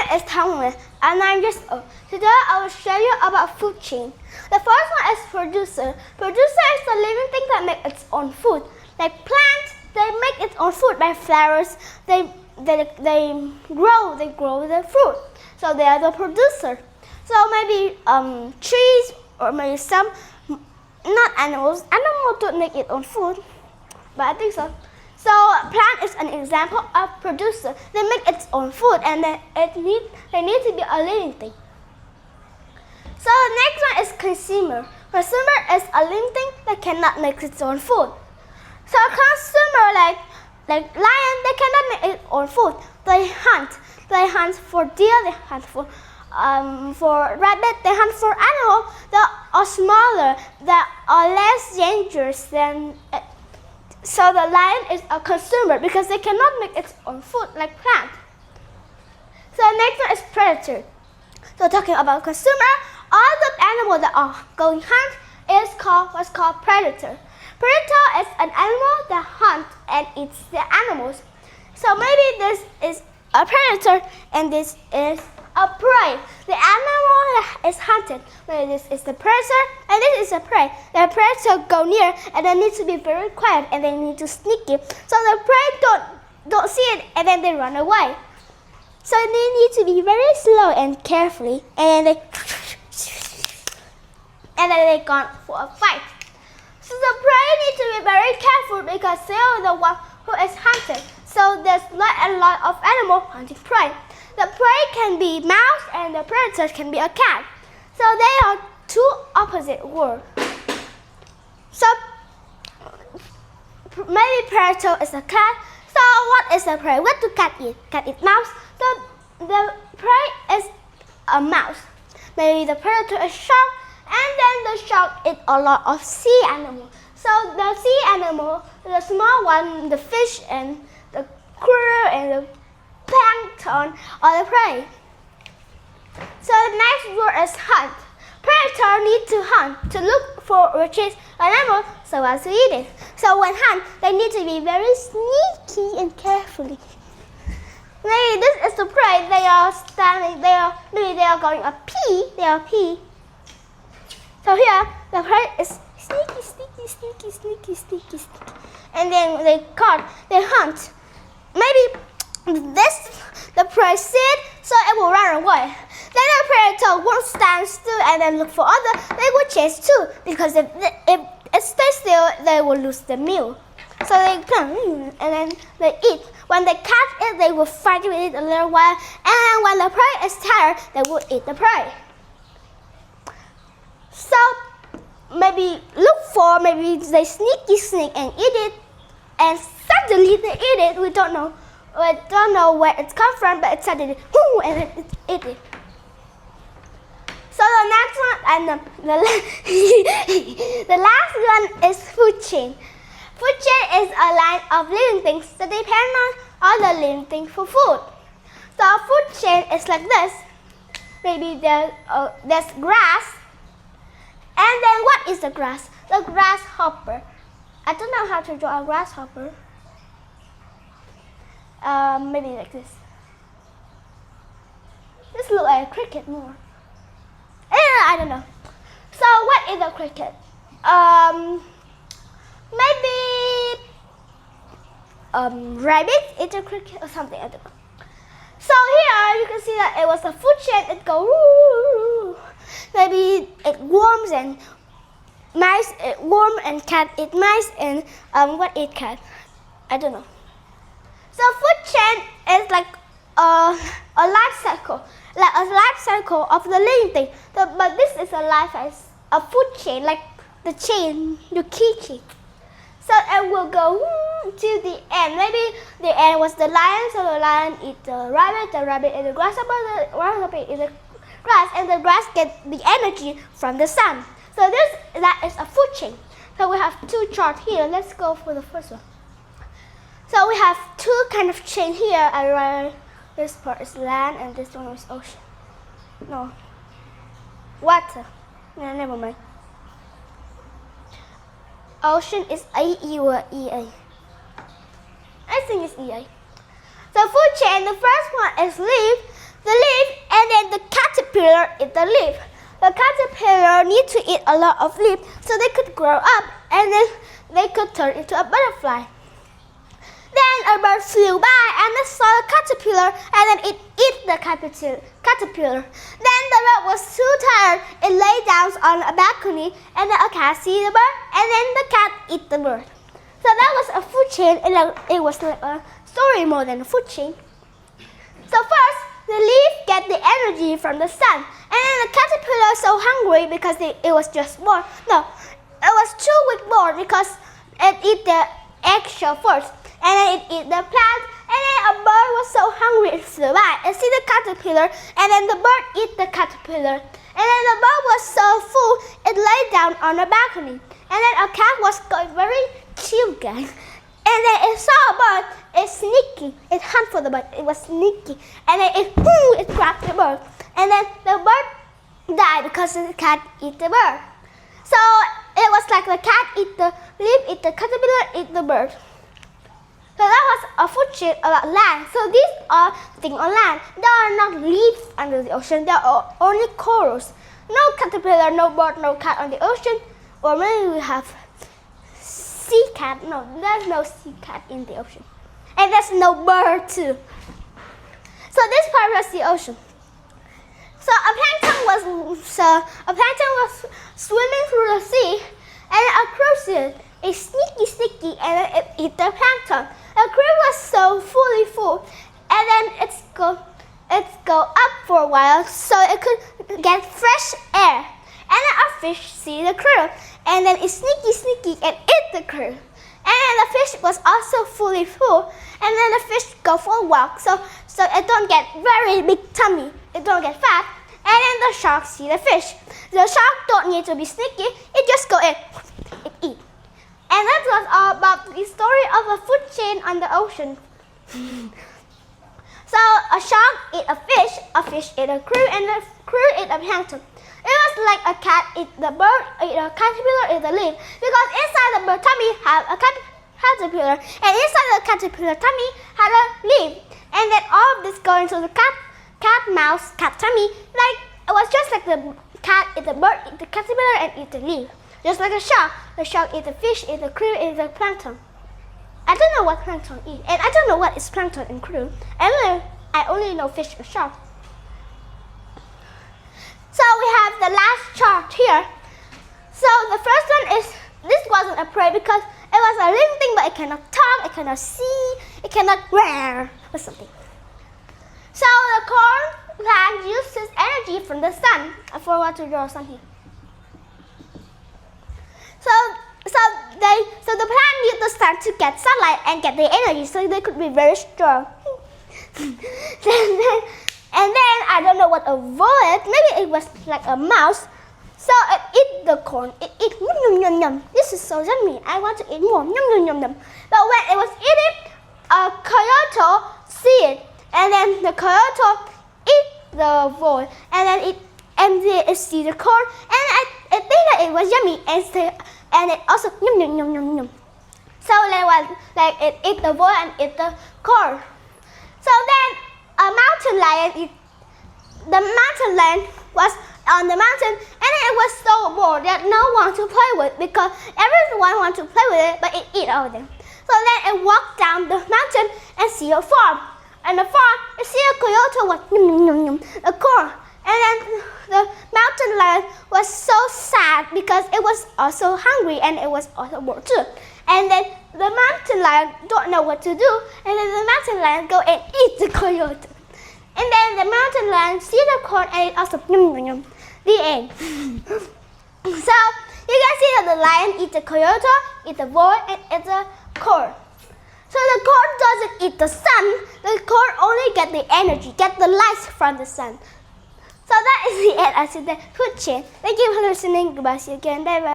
name is Tongwen and I'm just old. Today I will show you about food chain. The first one is producer. Producer is a living thing that makes its own food. Like plants, they make its own food by flowers. They grow the fruit. So they are the producer. So maybe trees or maybe some not animals. Animals don't make its own food, but I think so. So plant is an example of producer. They make its own food and they need to be a living thing. So the next one is consumer. Consumer is a living thing that cannot make its own food. So consumer like lion, they cannot make its own food. They hunt. They hunt for deer. They hunt for rabbit. They hunt for animals that are smaller, that are less dangerous than. So the lion is a consumer because they cannot make its own food like plant. So the next one is predator. So talking about consumer, all the animals that are going hunt is what's called predator. Predator is an animal that hunts and eats the animals. So maybe this is a predator and this is a prey. The animal that is hunted. Maybe this is the predator and this is a prey. The predator go near and they need to be very quiet and they need to sneaky. So the prey don't see it and then they run away. So they need to be very slow and carefully and then they gone for a fight. So the prey need to be very careful because they are the one who is hunted. So there's not a lot of animals hunting prey. The prey can be mouse and the predator can be a cat. So they are two opposite worlds. So maybe predator is a cat. So what is the prey? What do cat eat? Cat eat mouse. So the prey is a mouse. Maybe the predator is shark and then the shark eats a lot of sea animals. So the sea animal, the small one, the fish and the krill and the plankton are the prey. So the next word is hunt. Predator need to hunt to look for or chase an animal so as to eat it. So when hunt, they need to be very sneaky and carefully. Maybe this is the prey. They are standing. Maybe they are going a pee. They are pee. So here the prey is sneaky, and then they hunt. Maybe the prey sees, so it will run away. Then the predator won't stand still and then look for others. They will chase too because if it stays still, they will lose the meal. So they come and then they eat. When they catch it, they will fight with it a little while, and when the prey is tired, they will eat the prey. So maybe maybe they sneak and eat it, and suddenly they eat it. We don't know where it comes from, but it suddenly and then it eat it. So the next one and the last one is food chain. Food chain is a line of living things that depend on other living things for food. So a food chain is like this. Maybe there's grass. And then what is the grass? The grasshopper. I don't know how to draw a grasshopper. Maybe like this. This looks like a cricket more. I don't know. So what is a cricket? Maybe rabbit is a cricket or something. I don't know. So here you can see that it was a food chain. It goes. Maybe it worms and mice. It worm and cat eat mice and what eat cat? I don't know. So food chain is like a life cycle, of the living thing. But this is a food chain, like the chain, the key chain. So it will go to the end. Maybe the end was the lion, so the lion eat the rabbit eat the grasshopper eat the grass, and the grass gets the energy from the sun. So that is a food chain. So we have two charts here. Let's go for the first one. So we have two kind of chain here. This part is land and this one is ocean. No, water. No, never mind. Ocean is A-E or E-A. I think it's E-A. So food chain, the first one is leaf. the leaf, and then the caterpillar eat the leaf. The caterpillar need to eat a lot of leaf so they could grow up, and then they could turn into a butterfly. Then a bird flew by and it saw the caterpillar, and then it ate the caterpillar. Then the bird was too tired. It lay down on a balcony, and then a cat see the bird, and then the cat eat the bird. So that was a food chain, and it was like a story more than a food chain. So first, the leaf get the energy from the sun, and then the caterpillar was so hungry because it was just born. No, it was 2 weeks born because it eat the eggshell first, and then it eat the plant, and then a bird was so hungry it flew by and see the caterpillar, and then the bird eat the caterpillar, and then the bird was so full it lay down on the balcony, and then a cat was going very chill guy, and then it saw a bird. It's sneaky. It hunt for the bird. It was sneaky, and then it grabbed the bird, and then the bird died because the cat eat the bird. So it was like the cat eat the leaf, eat the caterpillar, eat the bird. So that was a food chain about land. So these are things on land. There are not leaves under the ocean. There are only corals. No caterpillar, no bird, no cat on the ocean. Or maybe we have sea cat. No, there's no sea cat in the ocean. And there's no bird too. So this part was the ocean. So a plankton was swimming through the sea, and a crustacean is sneaky, and it eat the plankton. The crew was so fully full, and then it's go up for a while so it could get fresh air. And then a fish see the crew, and then it's sneaky and eat the crew. And then the fish was also fully full, and then the fish go for a walk so it don't get very big tummy, it don't get fat. And then the shark see the fish. The shark don't need to be sneaky, it just go in, it eat. And that was all about the story of a food chain on the ocean. So a shark ate a fish ate a crew, and the crew ate a plankton. It was like a cat ate the bird, ate a caterpillar, ate the leaf. Because inside the bird tummy had a caterpillar, and inside the caterpillar tummy had a leaf. And then all of this go into the cat tummy. Like it was just like the cat ate the bird, ate the caterpillar, and ate the leaf. Just like a shark. The shark ate the fish, ate the krill, ate the plankton. I don't know what plankton eat, and I don't know what is plankton and krill. I only know fish and shark. So we have the last chart here. So the first one is, this wasn't a prey because it was a living thing, but it cannot talk, it cannot see, it cannot wear or something. So the corn plant uses energy from the sun. I forgot to draw something. So the plant needs the sun to get sunlight and get the energy, so they could be very strong. And then I don't know what a vole is. Maybe it was like a mouse. So it ate the corn. It ate yum. This is so yummy. I want to eat more. Yum. But when it was eating, a coyote see it, and then the coyote ate the vole, and then it see the corn, and it think that it was yummy, and it also yum. So they was like it ate the vole and ate the corn. So then a mountain lion, the mountain lion was on the mountain, and it was so bored that no one to play with because everyone wanted to play with it, but it ate all of them. So then it walked down the mountain and see a farm. And the farm, it see a coyote was yum, the corn. And then the mountain lion was so sad because it was also hungry and it was also bored too. And then the mountain lion don't know what to do, and then the mountain lion go and eat the coyote. And then the mountain lion see the corn and it also yum. The end. So you can see that the lion eat the coyote, eat the vole, and eat the corn. So the corn doesn't eat the sun. The corn only get the energy, get the light from the sun. So that is the end of the food chain. Thank you for listening. Goodbye. See you again. Bye bye.